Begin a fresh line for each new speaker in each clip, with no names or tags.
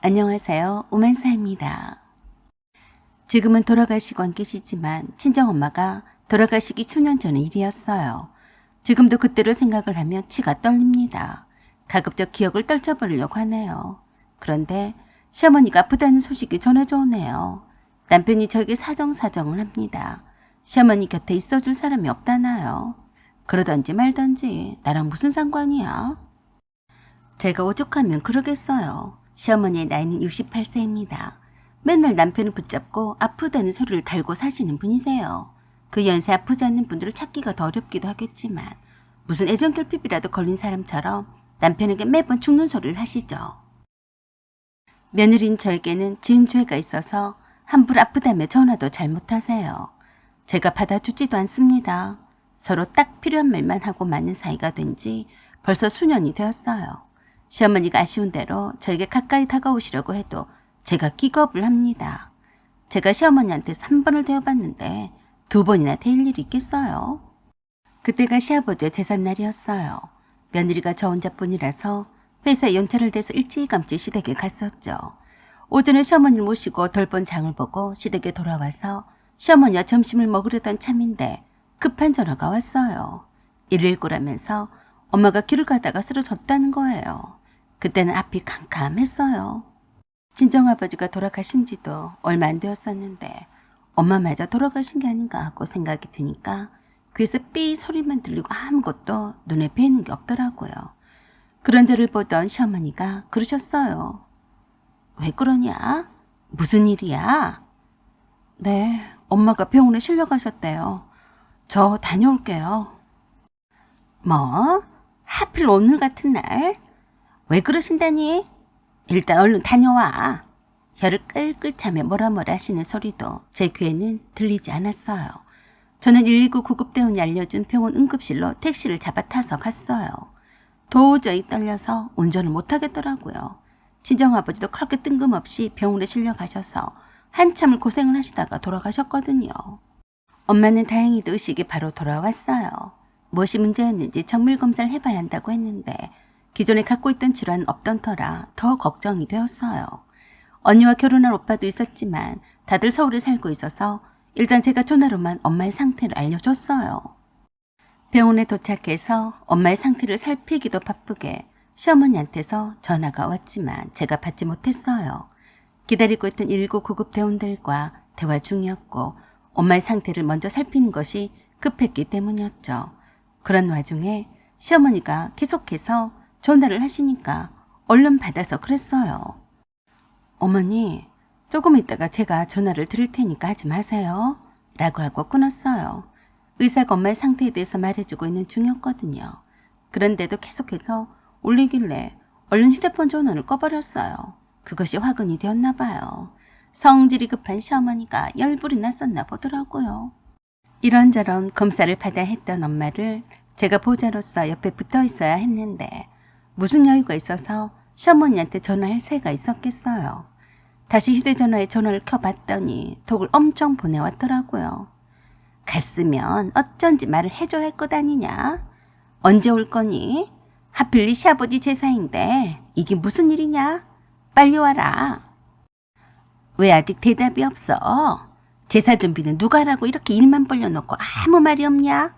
안녕하세요. 오만사입니다. 지금은 돌아가시고 안 계시지만 친정엄마가 돌아가시기 수년 전의 일이었어요. 지금도 그때를 생각을 하면 치가 떨립니다. 가급적 기억을 떨쳐버리려고 하네요. 그런데 시어머니가 아프다는 소식이 전해져 오네요. 남편이 저에게 사정사정을 합니다. 시어머니 곁에 있어줄 사람이 없다나요. 그러던지 말던지 나랑 무슨 상관이야? 제가 오죽하면 그러겠어요. 시어머니의 나이는 68세입니다. 맨날 남편을 붙잡고 아프다는 소리를 달고 사시는 분이세요. 그 연세 아프지 않는 분들을 찾기가 더 어렵기도 하겠지만 무슨 애정결핍이라도 걸린 사람처럼 남편에게 매번 죽는 소리를 하시죠. 며느리인 저에게는 지은 죄가 있어서 함부로 아프다며 전화도 잘 못하세요. 제가 받아주지도 않습니다. 서로 딱 필요한 말만 하고 맞는 사이가 된 지 벌써 수년이 되었어요. 시어머니가 아쉬운 대로 저에게 가까이 다가오시려고 해도 제가 기겁을 합니다. 제가 시어머니한테 3번을 대어봤는데 2번이나 대일 일이 있겠어요? 그때가 시아버지의 제삿날이었어요. 며느리가 저 혼자뿐이라서 회사에 연차를 대서 일찌감치 시댁에 갔었죠. 오전에 시어머니를 모시고 덜본 장을 보고 시댁에 돌아와서 시어머니와 점심을 먹으려던 참인데 급한 전화가 왔어요. 119라면서 엄마가 길을 가다가 쓰러졌다는 거예요. 그때는 앞이 캄캄했어요. 친정아버지가 돌아가신 지도 얼마 안 되었었는데 엄마마저 돌아가신 게 아닌가 하고 생각이 드니까 귀에서 삐 소리만 들리고 아무것도 눈에 뵈는 게 없더라고요. 그런 저를 보던 시어머니가 그러셨어요. 왜 그러냐? 무슨 일이야? 네, 엄마가 병원에 실려가셨대요. 저 다녀올게요. 뭐? 하필 오늘 같은 날? 왜 그러신다니? 일단 얼른 다녀와. 혀를 끌끌 차며 뭐라 하시는 소리도 제 귀에는 들리지 않았어요. 저는 119 구급대원이 알려준 병원 응급실로 택시를 잡아 타서 갔어요. 도저히 떨려서 운전을 못하겠더라고요. 친정아버지도 그렇게 뜬금없이 병원에 실려가셔서 한참을 고생을 하시다가 돌아가셨거든요. 엄마는 다행히도 의식이 바로 돌아왔어요. 무엇이 문제였는지 정밀검사를 해봐야 한다고 했는데 기존에 갖고 있던 질환은 없던 터라 더 걱정이 되었어요. 언니와 결혼할 오빠도 있었지만 다들 서울에 살고 있어서 일단 제가 전화로만 엄마의 상태를 알려줬어요. 병원에 도착해서 엄마의 상태를 살피기도 바쁘게 시어머니한테서 전화가 왔지만 제가 받지 못했어요. 기다리고 있던 119 구급대원들과 대화 중이었고 엄마의 상태를 먼저 살피는 것이 급했기 때문이었죠. 그런 와중에 시어머니가 계속해서 전화를 하시니까 얼른 받아서 그랬어요. 어머니, 조금 있다가 제가 전화를 드릴 테니까 하지 마세요. 라고 하고 끊었어요. 의사가 엄마의 상태에 대해서 말해주고 있는 중이었거든요. 그런데도 계속해서 울리길래 얼른 휴대폰 전원을 꺼버렸어요. 그것이 화근이 되었나 봐요. 성질이 급한 시어머니가 열불이 났었나 보더라고요. 이런저런 검사를 받아야 했던 엄마를 제가 보자로서 옆에 붙어 있어야 했는데 무슨 여유가 있어서 시어머니한테 전화할 새가 있었겠어요. 다시 휴대전화에 전화를 켜봤더니 톡을 엄청 보내왔더라고요. 갔으면 어쩐지 말을 해줘야 할 것 아니냐? 언제 올 거니? 하필 네 시아버지 제사인데 이게 무슨 일이냐? 빨리 와라. 왜 아직 대답이 없어? 제사 준비는 누가 하라고 이렇게 일만 벌려놓고 아무 말이 없냐?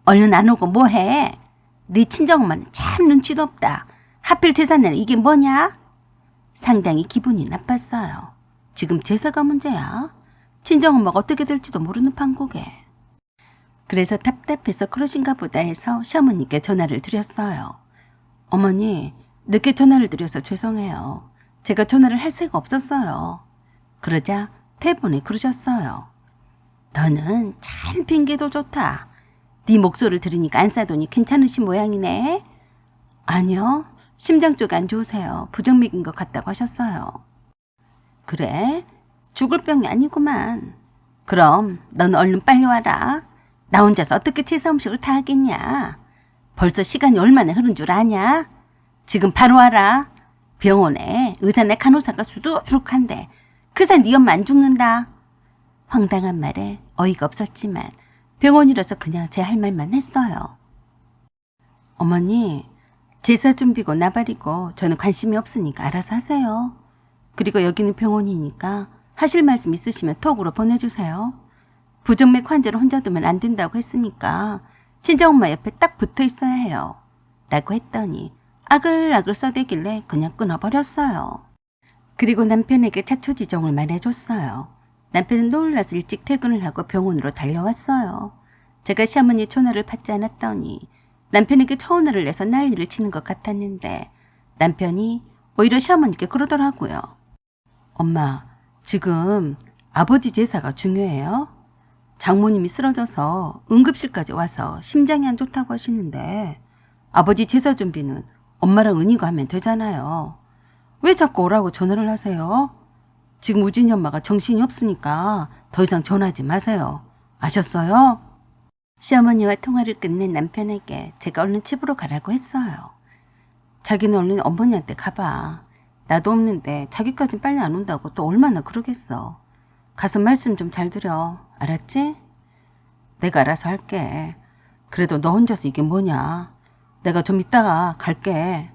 얼른 안 오고 뭐해? 네 친정엄마는 참 눈치도 없다. 하필 제삿날에 이게 뭐냐? 상당히 기분이 나빴어요. 지금 제사가 문제야. 친정엄마가 어떻게 될지도 모르는 판국에. 그래서 답답해서 그러신가 보다 해서 시어머니께 전화를 드렸어요. 어머니, 늦게 전화를 드려서 죄송해요. 제가 전화를 할 새가 없었어요. 그러자 대본에 그러셨어요. 너는 참 핑계도 좋다. 네 목소리를 들으니까 안 싸더니 괜찮으신 모양이네. 아니요. 심장 쪽이 안 좋으세요. 부정맥인 것 같다고 하셨어요. 그래? 죽을 병이 아니구만. 그럼 넌 얼른 빨리 와라. 나 혼자서 어떻게 제사 음식을 다 하겠냐. 벌써 시간이 얼마나 흐른 줄 아냐? 지금 바로 와라. 병원에 의사네 간호사가 수두룩한데 그새 네 엄마 안 죽는다. 황당한 말에 어이가 없었지만 병원이라서 그냥 제 할 말만 했어요. 어머니, 제사 준비고 나발이고 저는 관심이 없으니까 알아서 하세요. 그리고 여기는 병원이니까 하실 말씀 있으시면 톡으로 보내주세요. 부정맥 환자를 혼자 두면 안 된다고 했으니까 친정엄마 옆에 딱 붙어 있어야 해요. 라고 했더니 아글아글 써대길래 그냥 끊어버렸어요. 그리고 남편에게 자초지종을 말해줬어요. 남편은 놀라서 일찍 퇴근을 하고 병원으로 달려왔어요. 제가 시어머니 전화를 받지 않았더니 남편에게 전화를 내서 난리를 치는 것 같았는데 남편이 오히려 시어머니께 그러더라고요. 엄마, 지금 아버지 제사가 중요해요? 장모님이 쓰러져서 응급실까지 와서 심장이 안 좋다고 하시는데 아버지 제사 준비는 엄마랑 은희가 하면 되잖아요. 왜 자꾸 오라고 전화를 하세요? 지금 우진이 엄마가 정신이 없으니까 더 이상 전화하지 마세요. 아셨어요? 시어머니와 통화를 끝낸 남편에게 제가 얼른 집으로 가라고 했어요. 자기는 얼른 어머니한테 가봐. 나도 없는데 자기까진 빨리 안 온다고 또 얼마나 그러겠어. 가서 말씀 좀 잘 드려. 알았지? 내가 알아서 할게. 그래도 너 혼자서 이게 뭐냐. 내가 좀 이따가 갈게.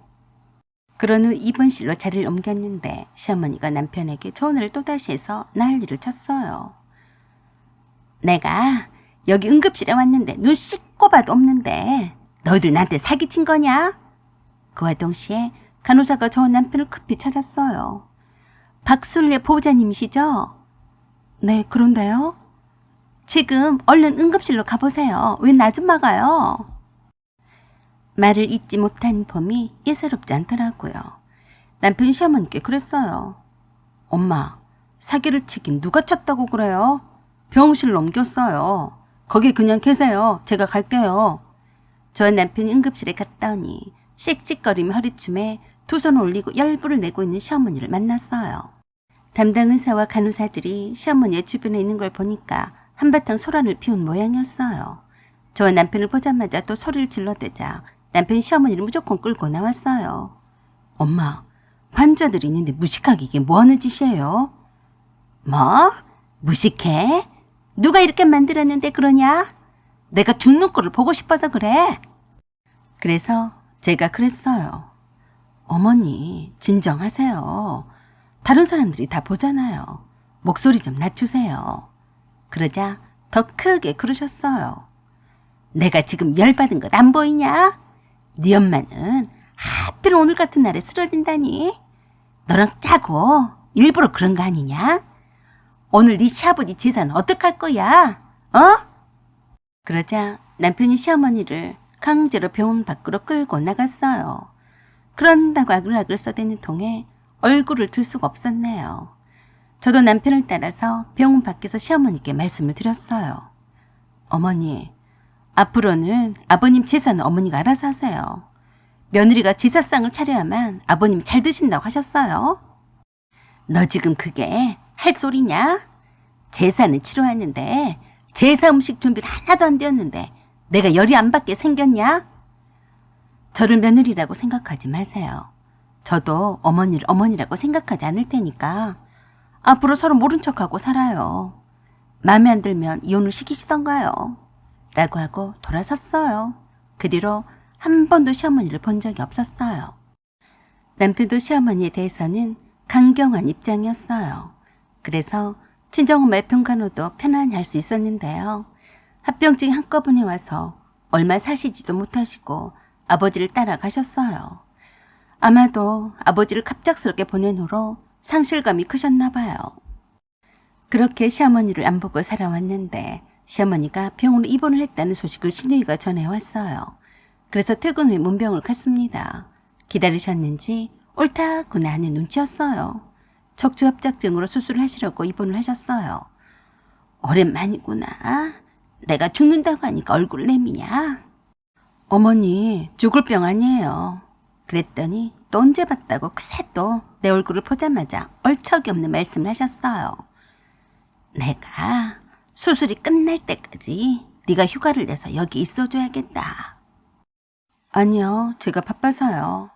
그런 후 입원실로 자리를 옮겼는데 시어머니가 남편에게 전화를 또다시 해서 난리를 쳤어요. 내가 여기 응급실에 왔는데 눈 씻고 봐도 없는데 너희들 나한테 사기친 거냐? 그와 동시에 간호사가 저 남편을 급히 찾았어요. 박술래 보호자님이시죠? 네, 그런데요? 지금 얼른 응급실로 가보세요. 왜 나 좀 막아요? 말을 잇지 못한 봄이 예사롭지 않더라고요. 남편 시어머니께 그랬어요. 엄마, 사기를 치긴 누가 쳤다고 그래요? 병실로 옮겼어요. 거기 그냥 계세요. 제가 갈게요. 저 남편이 응급실에 갔더니 씩씩거리며 허리춤에 두 손 올리고 열불을 내고 있는 시어머니를 만났어요. 담당 의사와 간호사들이 시어머니의 주변에 있는 걸 보니까 한바탕 소란을 피운 모양이었어요. 저 남편을 보자마자 또 소리를 질러대자 남편이 시어머니를 무조건 끌고 나왔어요. 엄마, 환자들이 있는데 무식하게 이게 뭐하는 짓이에요? 뭐? 무식해? 누가 이렇게 만들었는데 그러냐? 내가 죽는 꼴을 보고 싶어서 그래. 그래서 제가 그랬어요. 어머니, 진정하세요. 다른 사람들이 다 보잖아요. 목소리 좀 낮추세요. 그러자 더 크게 그러셨어요. 내가 지금 열받은 것 안 보이냐? 네 엄마는 하필 오늘 같은 날에 쓰러진다니. 너랑 짜고 일부러 그런 거 아니냐? 오늘 네 시아버지 재산 어떡할 거야? 어? 그러자 남편이 시어머니를 강제로 병원 밖으로 끌고 나갔어요. 그런다고 아글아글 써대는 통에 얼굴을 들 수가 없었네요. 저도 남편을 따라서 병원 밖에서 시어머니께 말씀을 드렸어요. 어머니, 앞으로는 아버님 재산은 어머니가 알아서 하세요. 며느리가 제사상을 차려야만 아버님이 잘 드신다고 하셨어요. 너 지금 그게 할 소리냐? 제사는 치러왔는데 제사 음식 준비를 하나도 안 되었는데 내가 열이 안 받게 생겼냐? 저를 며느리라고 생각하지 마세요. 저도 어머니를 어머니라고 생각하지 않을 테니까 앞으로 서로 모른 척하고 살아요. 마음에 안 들면 이혼을 시키시던가요. 라고 하고 돌아섰어요. 그 뒤로 한 번도 시어머니를 본 적이 없었어요. 남편도 시어머니에 대해서는 강경한 입장이었어요. 그래서 친정엄마의 평간호도 편안히 할 수 있었는데요. 합병증이 한꺼번에 와서 얼마 사시지도 못하시고 아버지를 따라가셨어요. 아마도 아버지를 갑작스럽게 보낸 후로 상실감이 크셨나 봐요. 그렇게 시어머니를 안 보고 살아왔는데 시어머니가 병원으로 입원을 했다는 소식을 시누이가 전해왔어요. 그래서 퇴근 후에 문병을 갔습니다. 기다리셨는지 옳다구나 하는 눈치였어요. 척추합작증으로 수술을 하시려고 입원을 하셨어요. 오랜만이구나. 내가 죽는다고 하니까 얼굴 내미냐? 어머니, 죽을 병 아니에요. 그랬더니 또 언제 봤다고 그새 또 내 얼굴을 보자마자 얼척이 없는 말씀을 하셨어요. 내가 수술이 끝날 때까지 네가 휴가를 내서 여기 있어줘야겠다. 아니요, 제가 바빠서요.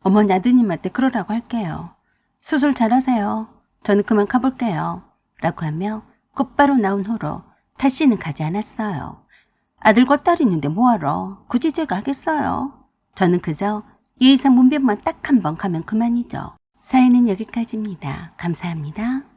어머니 아드님한테 그러라고 할게요. 수술 잘하세요. 저는 그만 가볼게요. 라고 하며 곧바로 나온 후로 다시는 가지 않았어요. 아들과 딸이 있는데 뭐하러 굳이 제가 하겠어요. 저는 그저 예의상 문병만 딱 한 번 가면 그만이죠. 사연은 여기까지입니다. 감사합니다.